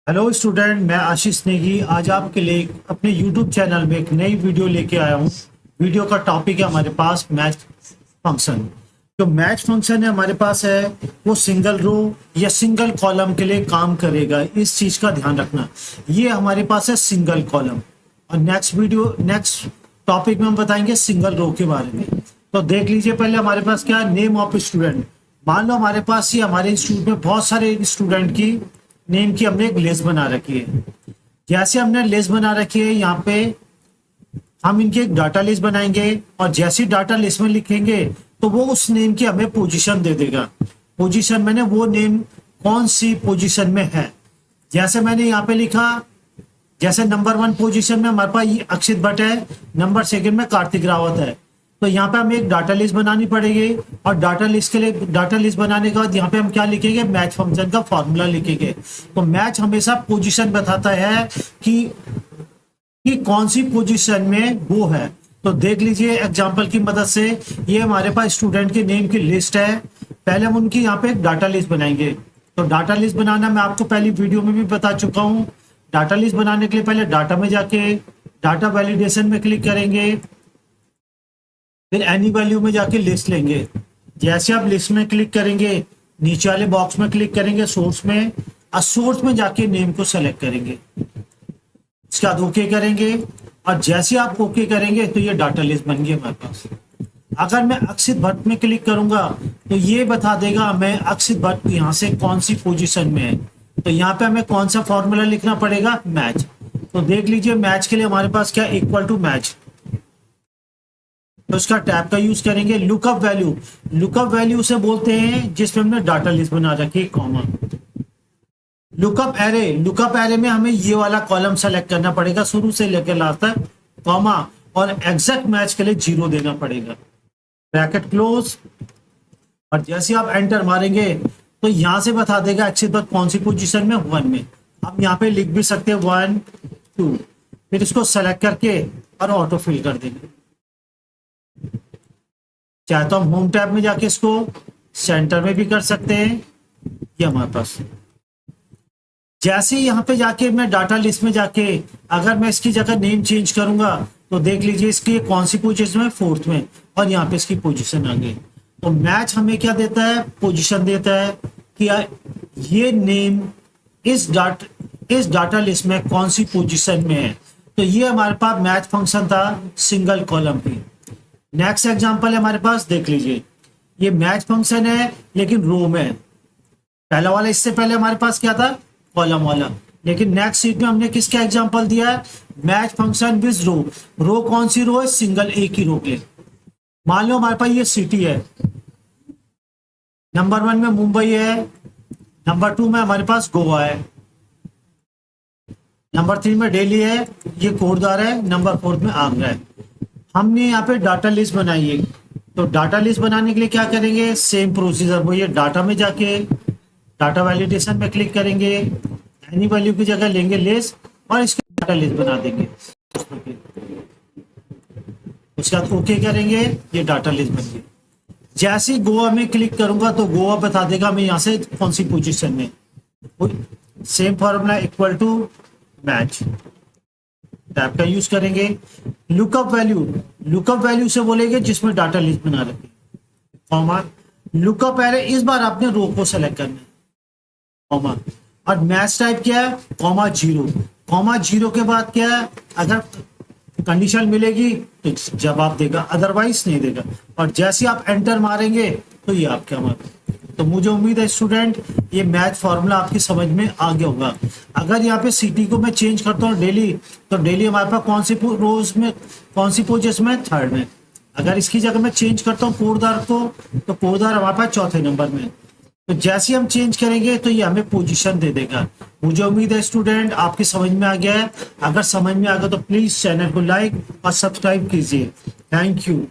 Hello student, मैं आशीष नेगी आज आपके लिए अपने यूट्यूब चैनल में एक नई वीडियो लेके आया हूँ। वीडियो का टॉपिक है हमारे पास मैच फंक्शन। जो मैच फंक्शन है हमारे पास है वो सिंगल रो या सिंगल कॉलम के लिए काम करेगा। इस चीज़ का ध्यान रखना। ये हमारे पास है सिंगल कॉलम और नेक्स्ट टॉपिक में हम बताएंगे सिंगल रो के बारे में। तो देख लीजिए पहले हमारे पास क्या है, नेम ऑफ स्टूडेंट। मान लो हमारे पास ये हमारे इंस्टीट्यूट में बहुत सारे स्टूडेंट की नेम की हमने एक लिस्ट बना रखी है। जैसे हमने लिस्ट बना रखी है यहाँ पे हम इनकी एक डाटा लिस्ट बनाएंगे और जैसी डाटा लिस्ट में लिखेंगे तो वो उस नेम की हमें पोजीशन दे देगा। पोजीशन मैंने वो नेम कौन सी पोजीशन में है। जैसे मैंने यहाँ पे लिखा, जैसे नंबर 1 पोजीशन में हमारे पास ये अक्षित भट्ट है, नंबर 2 में कार्तिक रावत है। तो यहाँ पे हमें एक डाटा लिस्ट बनानी पड़ेगी और डाटा लिस्ट के लिए डाटा लिस्ट बनाने के बाद यहाँ पे हम क्या लिखेंगे, मैच फंक्शन का फॉर्मूला लिखेंगे। तो मैच हमेशा पोजीशन बताता है कि कौन सी पोजीशन में वो है। तो देख लीजिए एग्जांपल की मदद से, ये हमारे पास स्टूडेंट के नेम की लिस्ट है। पहले हम उनकी यहाँ पे एक डाटा लिस्ट बनाएंगे। तो डाटा लिस्ट बनाना मैं आपको पहली वीडियो में भी बता चुका हूँ। डाटा लिस्ट बनाने के लिए पहले डाटा में जाके डाटा वैलिडेशन में क्लिक करेंगे, फिर एनी वैल्यू में जाके लिस्ट लेंगे। जैसे आप लिस्ट में क्लिक करेंगे, नीचे वाले बॉक्स में क्लिक करेंगे सोर्स में, और सोर्स में जाके नेम को सेलेक्ट करेंगे। इसके बाद ओके करेंगे और जैसे आप ओके करेंगे तो ये डाटा लिस्ट बन गई हमारे पास। अगर मैं अक्षित भट्ट में क्लिक करूंगा तो ये बता देगा मैं अक्षित भट्ट यहाँ से कौन सी पोजीशन में है। तो यहाँ पे हमें कौन सा फॉर्मूला लिखना पड़ेगा, मैच। तो देख लीजिए मैच के लिए हमारे पास क्या, इक्वल टू मैच। तो इसका टैब का यूज करेंगे। लुकअप वैल्यू, लुकअप वैल्यू से बोलते हैं जिसमें हमने डाटा लिस्ट बना रखी है, comma. Lookup array, lookup array में हमें ये वाला कॉलम सेलेक्ट करना पड़ेगा शुरू से लेकर लास्ट तक, कॉमा, और एग्जैक्ट मैच के लिए 0 देना पड़ेगा, ब्रैकेट क्लोज। और जैसे आप एंटर मारेंगे तो यहां से बता देगा अक्षित भट्ट कौन सी पोजीशन में, 1 में। हम यहाँ पे लिख भी सकते हैं 1 2, फिर इसको सेलेक्ट करके और ऑटो फिल कर देंगे। चाहे तो हम होम टैब में जाके इसको सेंटर में भी कर सकते हैं, ये हमारे पास। जैसे ही यहाँ पे जाके मैं डाटा लिस्ट में जाके अगर मैं इसकी जगह नेम चेंज करूंगा तो देख लीजिए इसकी कौन सी पोजीशन में, 4th में, और यहाँ पे इसकी पोजीशन आ गई। तो मैच हमें क्या देता है, पोजीशन देता है कि ये नेम इस डाटा लिस्ट में कौन सी पोजीशन में है। तो ये हमारे पास मैच फंक्शन था सिंगल कॉलम पे। नेक्स्ट एग्जांपल है हमारे पास, देख लीजिए ये मैच फंक्शन है लेकिन रो में। पहला वाला, इससे पहले हमारे पास क्या था, कॉलम वाला। लेकिन नेक्स्ट शीट में हमने किसका एग्जांपल दिया है, मैच फंक्शन विद रो। रो कौन सी रो है, सिंगल, एक ही रो के। मान लो हमारे पास ये सिटी है, नंबर 1 में मुंबई है, नंबर 2 में हमारे पास गोवा है, नंबर 3 में दिल्ली है, ये कोटद्वार है, नंबर 4 में आगरा है। हमने यहाँ पे डाटा लिस्ट बनाई है। तो डाटा लिस्ट बनाने के लिए क्या करेंगे, सेम प्रोसीजर, वो ये डाटा में जाके डाटा वैलिडेशन में क्लिक करेंगे, एनी वैल्यू की जगह लेंगे लिस्ट और इसकी डाटा लिस्ट बना देंगे। उसके बाद ओके करेंगे, ये डाटा लिस्ट बन गई। जैसे ही गोवा में क्लिक करूंगा तो गोवा बता देगा मैं यहाँ से कौन सी पोजीशन में। Same formula, equal to match, tab का यूज करेंगे। लुकअप वैल्यू, लुकअप वैल्यू से बोलेंगे जिसमें डाटा लिस्ट बना रखे, कॉमा। लुकअप एरे, इस बार आपने रो को सेलेक्ट करना है, कॉमा। और मैच टाइप क्या है, कॉमा 0। कॉमा 0 के बाद क्या है, अगर कंडीशन मिलेगी तो जवाब देगा, अदरवाइज नहीं देगा। और जैसे आप एंटर मारेंगे तो ये आपके हमारे। तो मुझे उम्मीद है स्टूडेंट ये मैच फॉर्मूला आपकी समझ में आ गया होगा। अगर यहाँ पे सिटी को मैं चेंज करता हूँ दिल्ली, तो दिल्ली हमारे पास कौन सी रोज में, कौन सी पोजीशन में, 3rd में। अगर इसकी जगह मैं चेंज करता हूँ कोटद्वार को, तो कोटद्वार हमारे पास 4थे नंबर में। तो जैसे हम चेंज करेंगे तो ये हमें पोजीशन दे देगा। मुझे उम्मीद है स्टूडेंट आपकी समझ में आ गया है। अगर समझ में आ गया तो प्लीज चैनल को लाइक और सब्सक्राइब कीजिए। Thank you.